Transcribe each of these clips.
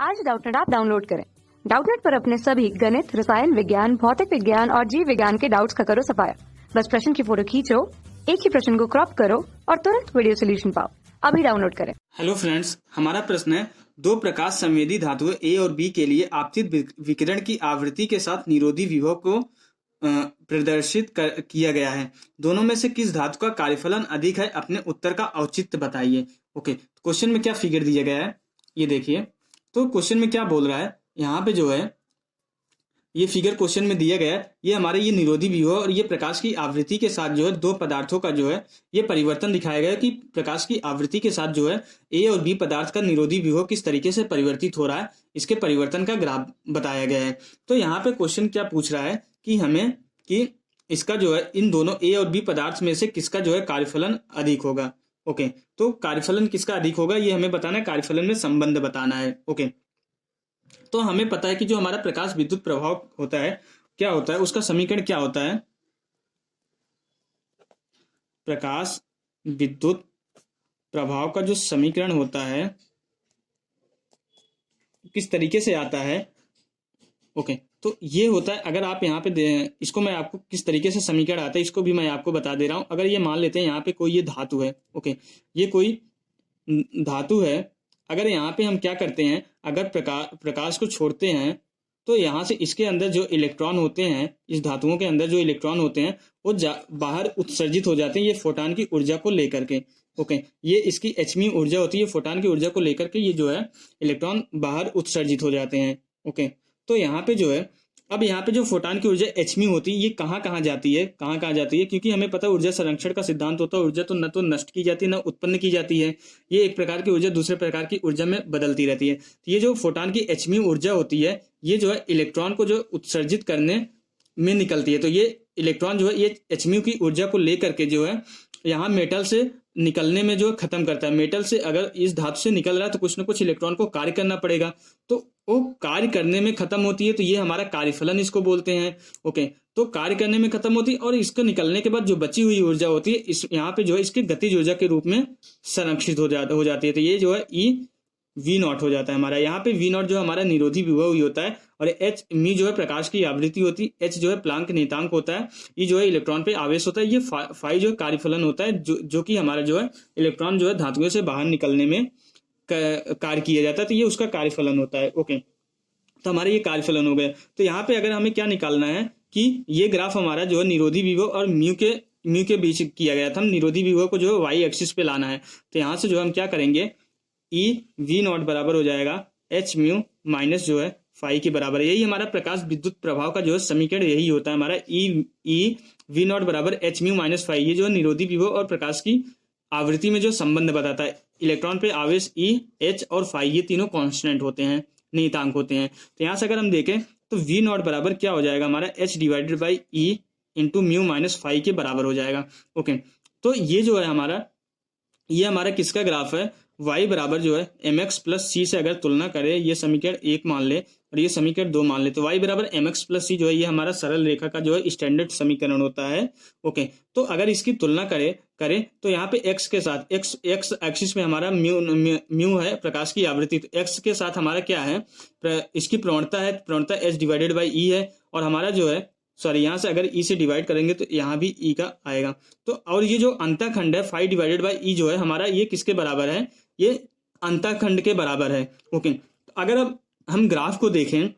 आज Doubtnut app download करें। Doubtnut पर अपने सभी गणित, रसायन विज्ञान, भौतिक विज्ञान और जीव विज्ञान के डाउट्स का करो सफाया। बस प्रश्न की फोटो खींचो, एक ही प्रश्न को क्रॉप करो और तुरंत वीडियो सोल्यूशन पाओ। अभी डाउनलोड करें। हेलो फ्रेंड्स, हमारा प्रश्न है दो प्रकाश संवेदी धातुएं ए और बी के लिए आपतित विकिरण की आवृत्ति के साथ निरोधी विभव को प्रदर्शित किया गया है। दोनों में से किस धातु का कार्यफलन अधिक है? अपने उत्तर का औचित्य बताइए। ओके, क्वेश्चन में क्या फिगर दिया गया है ये देखिए। तो क्वेश्चन में क्या बोल रहा है, यहाँ पे जो है ये फिगर क्वेश्चन में दिया गया है, ये हमारे ये निरोधी विभव और ये प्रकाश की आवृत्ति के साथ जो है दो पदार्थों का जो है ये परिवर्तन दिखाया गया है कि प्रकाश की आवृत्ति के साथ जो है ए और बी पदार्थ का निरोधी विभव किस तरीके से परिवर्तित हो रहा है, इसके परिवर्तन का ग्राफ बताया गया है। तो यहाँ पे क्वेश्चन क्या पूछ रहा है कि हमें कि इसका जो है इन दोनों ए और बी पदार्थ में से किसका जो है कार्यफलन अधिक होगा। ओके, तो कार्यफलन किसका अधिक होगा ये हमें बताना है, कार्यफलन में संबंध बताना है। ओके, तो हमें पता है कि जो हमारा प्रकाश विद्युत प्रभाव होता है क्या होता है, उसका समीकरण क्या होता है। प्रकाश विद्युत प्रभाव का जो समीकरण होता है किस तरीके से आता है। ओके, तो ये होता है, अगर आप यहाँ पे इसको मैं आपको किस तरीके से समीकरण आता है इसको भी मैं आपको बता दे रहा हूं। अगर ये मान लेते हैं यहाँ पे कोई ये धातु है। ओके, ये कोई धातु है। अगर यहाँ पे हम क्या करते हैं, अगर प्रकाश को छोड़ते हैं तो यहाँ से इसके अंदर जो इलेक्ट्रॉन होते हैं, इस धातुओं के अंदर जो इलेक्ट्रॉन होते हैं वो बाहर उत्सर्जित हो जाते हैं ये फोटॉन की ऊर्जा को लेकर के। ओके, ये इसकी एचमी ऊर्जा होती है, फोटॉन की ऊर्जा को लेकर के ये जो है इलेक्ट्रॉन बाहर उत्सर्जित हो जाते हैं। ओके, तो यहाँ पे जो है अब यहाँ पे जो फोटॉन की ऊर्जा एचमी होती है ये कहाँ जाती है, क्योंकि हमें पता है ऊर्जा संरक्षण का सिद्धांत होता है, ऊर्जा तो न तो नष्ट की जाती है न उत्पन्न की जाती है, ये एक प्रकार की ऊर्जा दूसरे प्रकार की ऊर्जा में बदलती रहती है। तो ये जो फोटॉन की एचमी ऊर्जा होती है ये जो है इलेक्ट्रॉन को जो उत्सर्जित करने में निकलती है। तो ये इलेक्ट्रॉन जो है ये एचमी की ऊर्जा को लेकर के जो है यहाँ मेटल से निकलने में जो खत्म करता है। मेटल से अगर इस धातु से निकल रहा है तो कुछ ना कुछ इलेक्ट्रॉन को कार्य करना पड़ेगा, तो वो कार्य करने में खत्म होती है, तो ये हमारा कार्यफलन इसको बोलते हैं। ओके, तो कार्य करने में खत्म होती है और इसको निकलने के बाद जो बची हुई ऊर्जा होती है इस यहाँ पे जो है इसकी गतिज ऊर्जा के रूप में संरक्षित हो जाती है। तो ये जो है ई वी नॉट हो जाता है हमारा। यहाँ पे वी नॉट जो हमारा निरोधी विभव ही होता है और एच मी जो है प्रकाश की आवृत्ति होती है, एच जो है प्लांक नियतांक होता है, ये जो है इलेक्ट्रॉन पे आवेश होता है, ये फाई जो है कार्यफलन होता है जो कि हमारा जो है इलेक्ट्रॉन जो है धातुओं से बाहर निकलने में कार्य किया जाता है, तो ये उसका कार्यफलन होता है। ओके, तो हमारे ये कार्यफलन हो गए। तो यहाँ पे अगर हमें क्या निकालना है कि ये ग्राफ हमारा जो है निरोधी विभव और म्यू के बीच किया गया था, हम निरोधी विभव को जो है वाई एक्सिस पे लाना है। तो यहाँ से जो हम क्या करेंगे, ई वी नॉट बराबर हो जाएगा एच म्यू माइनस जो है फाई के बराबर। यही हमारा प्रकाश विद्युत प्रभाव का जो है समीकरण यही होता है हमारा, ई वी नॉट बराबर एच म्यू माइनस फाई। ये जो है निरोधी विभव और प्रकाश की आवृत्ति में जो संबंध बताता है। इलेक्ट्रॉन पे आवेश ई, एच और फाई ये तीनों कांस्टेंट होते हैं, नियतांक होते हैं। तो यहाँ से अगर हम देखें तो वी नॉट बराबर क्या हो जाएगा हमारा, H divided by E into mu minus phi के बराबर हो जाएगा। ओके, तो ये जो है हमारा ये हमारा किसका ग्राफ है, y बराबर जो है mx प्लस सी से अगर तुलना करें, ये समीकरण 1 मान ले और ये समीकरण 2 मान ले, तो y बराबर mx प्लस सी जो है ये हमारा सरल रेखा का जो है स्टैंडर्ड समीकरण होता है। ओके, तो अगर इसकी तुलना करें तो यहाँ पे x के साथ x एक्सिस में हमारा म्यू है प्रकाश की आवृत्ति, तो x के साथ हमारा क्या है, इसकी प्रवणता h डिवाइडेड बाई ई है, और हमारा जो है यहाँ से अगर ई से डिवाइड करेंगे तो यहाँ भी ई का आएगा। तो और ये जो अंतःखंड है फाई डिवाइडेड बाई ई जो है हमारा ये किसके बराबर है, ये अंतःखंड के बराबर है। ओके, तो अगर अब हम ग्राफ को देखें,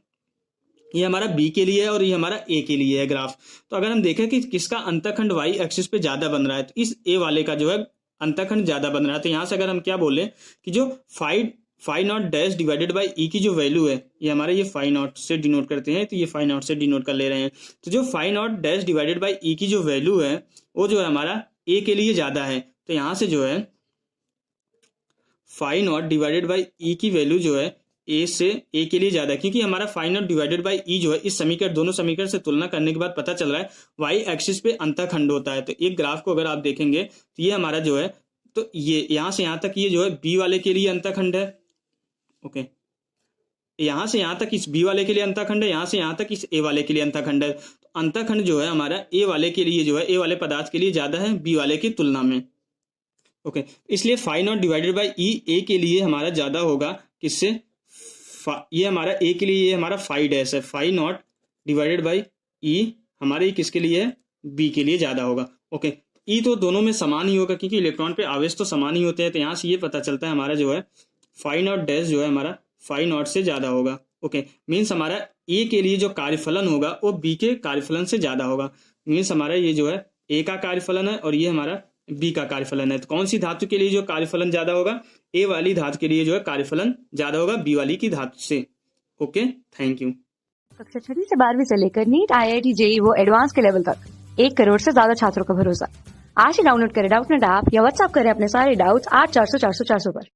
ये हमारा बी के लिए है और ये हमारा ए के लिए है ग्राफ। तो अगर हम देखें कि किसका अंतःखंड वाई एक्सिस पे ज्यादा बन रहा है, तो इस ए वाले का जो है अंतःखंड ज्यादा बन रहा है। तो यहाँ से अगर हम क्या बोले कि जो phi naught dash divided by E की जो वैल्यू है, ये हमारे ये फाई नॉट से डिनोट करते हैं, तो ये फाई नॉट से डिनोट कर ले रहे हैं। तो जो phi naught dash divided by E की जो वैल्यू है वो जो है हमारा ए के लिए ज्यादा है। तो यहाँ से जो है phi not divided by E की वैल्यू जो है ए के लिए ज्यादा है, क्योंकि हमारा फाई नॉट डिवाइडेड बाई ई जो है इस समीकरण दोनों समीकरण से तुलना करने के बाद पता चल रहा है वाई एक्सिस पे अंतःखंड होता है। तो एक ग्राफ को अगर आप देखेंगे तो ये हमारा जो है, तो ये यहाँ से यहाँ तक ये जो है बी वाले के लिए अंतःखंड है। ओके, यहाँ से यहाँ तक इस बी वाले के लिए अंतःखंड है, यहाँ से यहाँ तक इस ए वाले के लिए अंतःखंड है। तो अंतःखंड जो है हमारा ए वाले के लिए जो है ए वाले पदार्थ के लिए ज्यादा है बी वाले की तुलना में। ओके, इसलिए फाई नॉट डिवाइडेड बाई ई ए के लिए हमारा ज्यादा होगा किससे, ये हमारा ए के लिए ये हमारा फाई डैश है, फाई नॉट डिवाइडेड बाई ई हमारे किसके लिए है, बी के लिए ज्यादा होगा। ओके, ई तो दोनों में समान ही होगा क्योंकि इलेक्ट्रॉन पे आवेश तो समान ही होते हैं, तो यहाँ से ये पता चलता है हमारा जो है फाई नॉट डैश जो है हमारा फाई नॉट से ज्यादा होगा। ओके, मीन्स हमारा ए के लिए जो कार्यफलन होगा वो बी के कार्यफलन से ज्यादा होगा। मीन्स हमारा ये जो है ए का कार्यफलन है और ये हमारा बी का कार्यफलन है। तो कौन सी धातु के लिए जो कार्यफलन ज्यादा होगा, ए वाली धातु के लिए जो है कार्यफलन ज्यादा होगा बी वाली की धातु से। Okay, thank you. कक्षा 6वीं से 12वीं से लेकर नीट, IIT, JEE वो एडवांस के लेवल तक 1 करोड़ से ज्यादा छात्रों का भरोसा। आज ही डाउनलोड करें डाउटनेट ऐप या व्हाट्सएप करें अपने सारे डाउट्स 8400 400 400 पर।